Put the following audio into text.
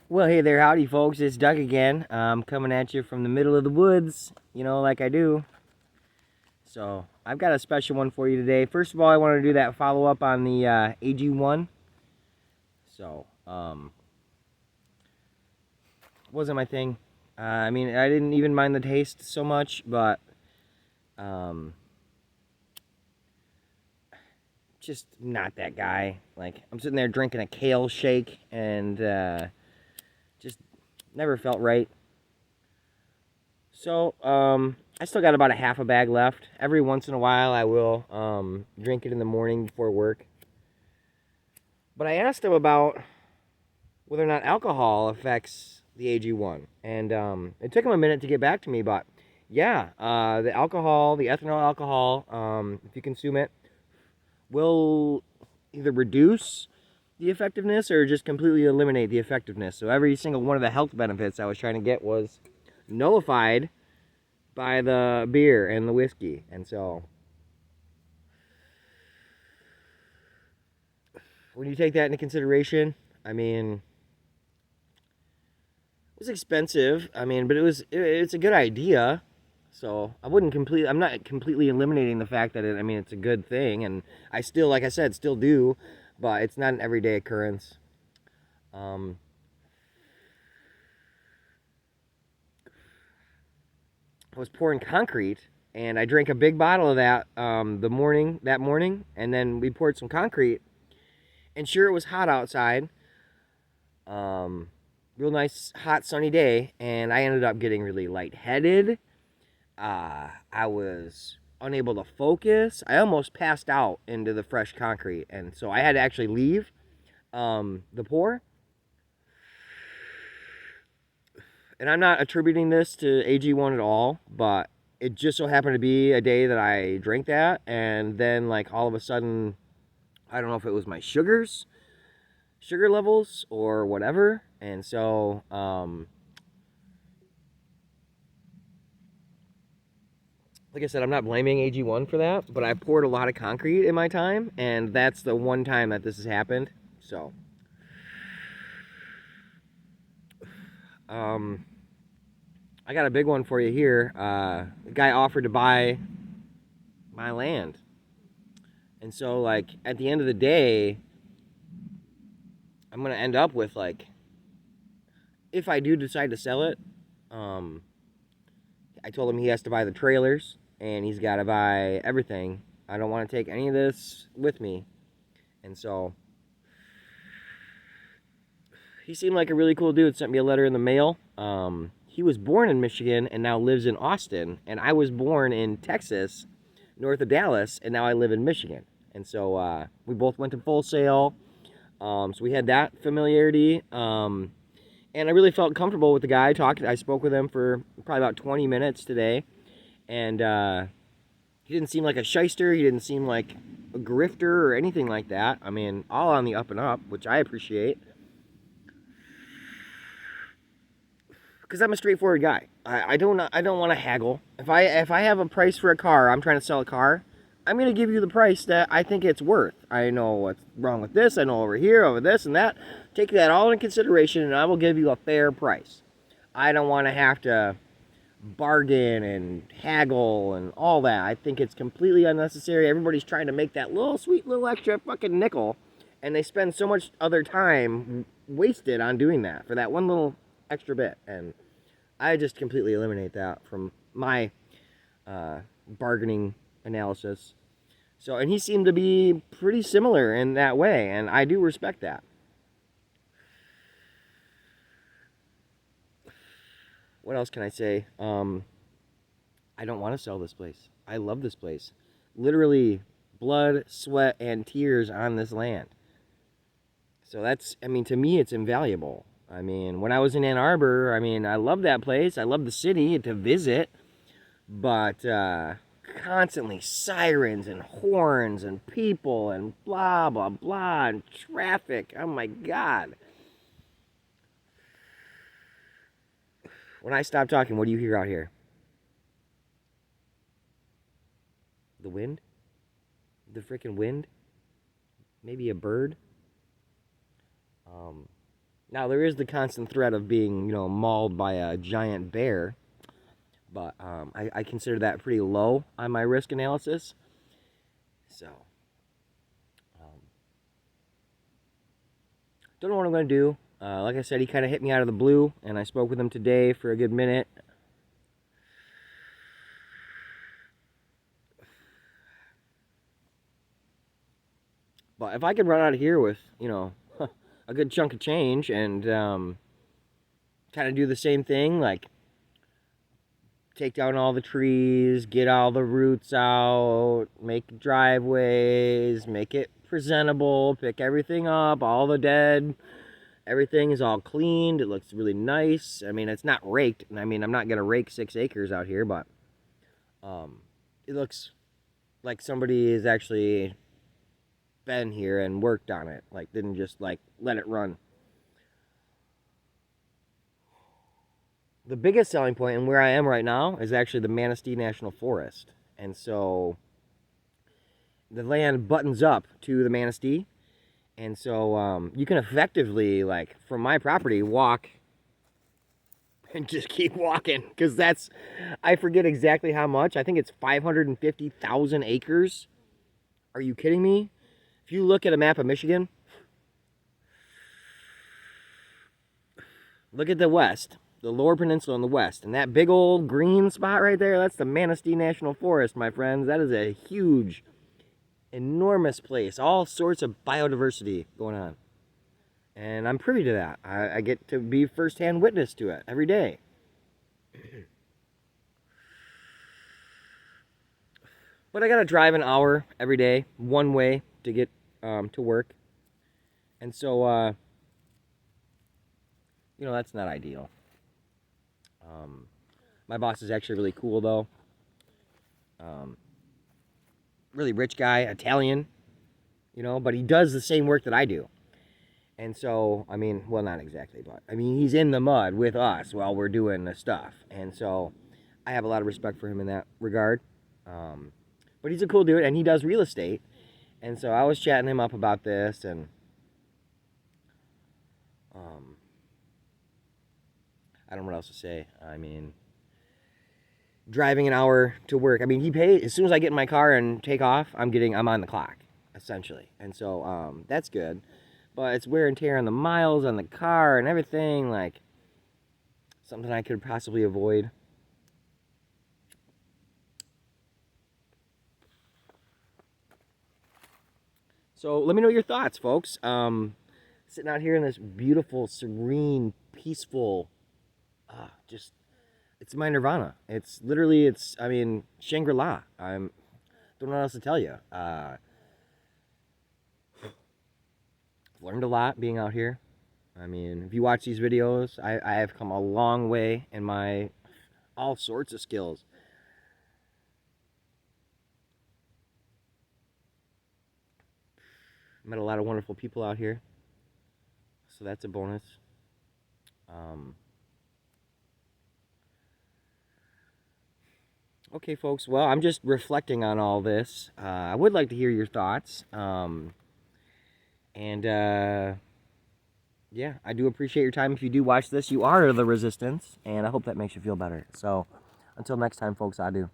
Well, hey there, howdy, folks. It's Doug again. I'm coming at you from the middle of the woods, like I do. So, I've got a special one for you today. First of all, I want to do that follow up on the AG1. So, wasn't my thing. I didn't even mind the taste so much, but um, just not that guy. Like, I'm sitting there drinking a kale shake and just never felt right. So, I still got about a half a bag left. Every once in a while, I will drink it in the morning before work. But I asked him about whether or not alcohol affects the AG1. And it took him a minute to get back to me, but yeah, the alcohol, the ethanol alcohol, if you consume it, will either reduce the effectiveness or just completely eliminate the effectiveness. So every single one of the health benefits I was trying to get was nullified by the beer and the whiskey. And so when you take that into consideration, it was expensive. But it's a good idea. So I'm not completely eliminating the fact that it's a good thing, and I still, like I said, still do, but it's not an everyday occurrence. Um, I was pouring concrete, and I drank a big bottle of that that morning, and then we poured some concrete, and sure, it was hot outside. Um, Real nice, hot, sunny day, and I ended up getting really lightheaded. I was unable to focus. I almost passed out into the fresh concrete, and so I had to actually leave the pour. And I'm not attributing this to AG1 at all, but it just so happened to be a day that I drank that, and then like all of a sudden, I don't know if it was my sugar levels or whatever, and so like I said, I'm not blaming AG1 for that, but I poured a lot of concrete in my time, and that's the one time that this has happened. So, um, I got a big one for you here. The guy offered to buy my land, and so like at the end of the day, I'm gonna end up with like, if I do decide to sell it, um, I told him he has to buy the trailers and he's got to buy everything. I don't want to take any of this with me, and so he seemed like a really cool dude. Sent me a letter in the mail. He was born in Michigan and now lives in Austin, and I was born in Texas, north of Dallas, and now I live in Michigan. And so we both went to Full Sail, so we had that familiarity. And I really felt comfortable with the guy. I spoke with him for probably about 20 minutes today, and he didn't seem like a shyster. He didn't seem like a grifter or anything like that. All on the up and up, which I appreciate. Because I'm a straightforward guy. I don't want to haggle. If I have a price for a car, I'm trying to sell a car, I'm gonna give you the price that I think it's worth. I know what's wrong with this. I know over here, over this and that. Take that all in consideration, and I will give you a fair price. I don't want to have to bargain and haggle and all that. I think it's completely unnecessary. Everybody's trying to make that little sweet little extra fucking nickel, and they spend so much other time wasted on doing that for that one little extra bit. And I just completely eliminate that from my bargaining analysis. So, and he seemed to be pretty similar in that way, and I do respect that. What else can I say? I don't want to sell this place. I love this place. Literally, blood, sweat, and tears on this land. So to me, it's invaluable. When I was in Ann Arbor, I love that place. I love the city to visit, but constantly sirens and horns and people and blah, blah, blah, and traffic. Oh my God. When I stop talking, what do you hear out here? The wind? The freaking wind? Maybe a bird? Um, Now, there is the constant threat of being, mauled by a giant bear, but I consider that pretty low on my risk analysis. So, um, don't know what I'm going to do. Like I said, he kind of hit me out of the blue, and I spoke with him today for a good minute. But if I could run out of here with, a good chunk of change and kind of do the same thing, like take down all the trees, get all the roots out, make driveways, make it presentable, pick everything up, all the dead, everything is all cleaned. It looks really nice. I mean, it's not raked. I mean, I'm not going to rake 6 acres out here, but it looks like somebody has actually been here and worked on it. Like, didn't just, like, let it run. The biggest selling point and where I am right now is actually the Manistee National Forest. And so the land buttons up to the Manistee. And so you can effectively, like, from my property, walk and just keep walking. Because I forget exactly how much. I think it's 550,000 acres. Are you kidding me? If you look at a map of Michigan, look at the west, the lower peninsula in the west, and that big old green spot right there, that's the Manistee National Forest, my friends. That is a huge, enormous place. All sorts of biodiversity going on. And I'm privy to that. I get to be firsthand witness to it every day. But I gotta drive an hour every day, one way, to get to work. And so, that's not ideal. My boss is actually really cool, though. Um, really rich guy, Italian, but he does the same work that I do. And so, I mean, well, not exactly, but I mean, he's in the mud with us while we're doing the stuff. And so, I have a lot of respect for him in that regard. But he's a cool dude, and he does real estate. And so, I was chatting him up about this, and I don't know what else to say. I mean, driving an hour to work. I mean, he pays as soon as I get in my car and take off. I'm on the clock essentially, and so that's good. But it's wear and tear on the miles on the car and everything. Like something I could possibly avoid. So let me know your thoughts, folks. Sitting out here in this beautiful, serene, peaceful, just it's my nirvana. It's literally, I mean, Shangri-La. Don't know what else to tell you. Learned a lot being out here. I mean, if you watch these videos, I have come a long way in my all sorts of skills. Met a lot of wonderful people out here, so that's a bonus. Okay, folks. Well, I'm just reflecting on all this. I would like to hear your thoughts. And yeah, I do appreciate your time. If you do watch this, you are the resistance, and I hope that makes you feel better. So until next time, folks, I do.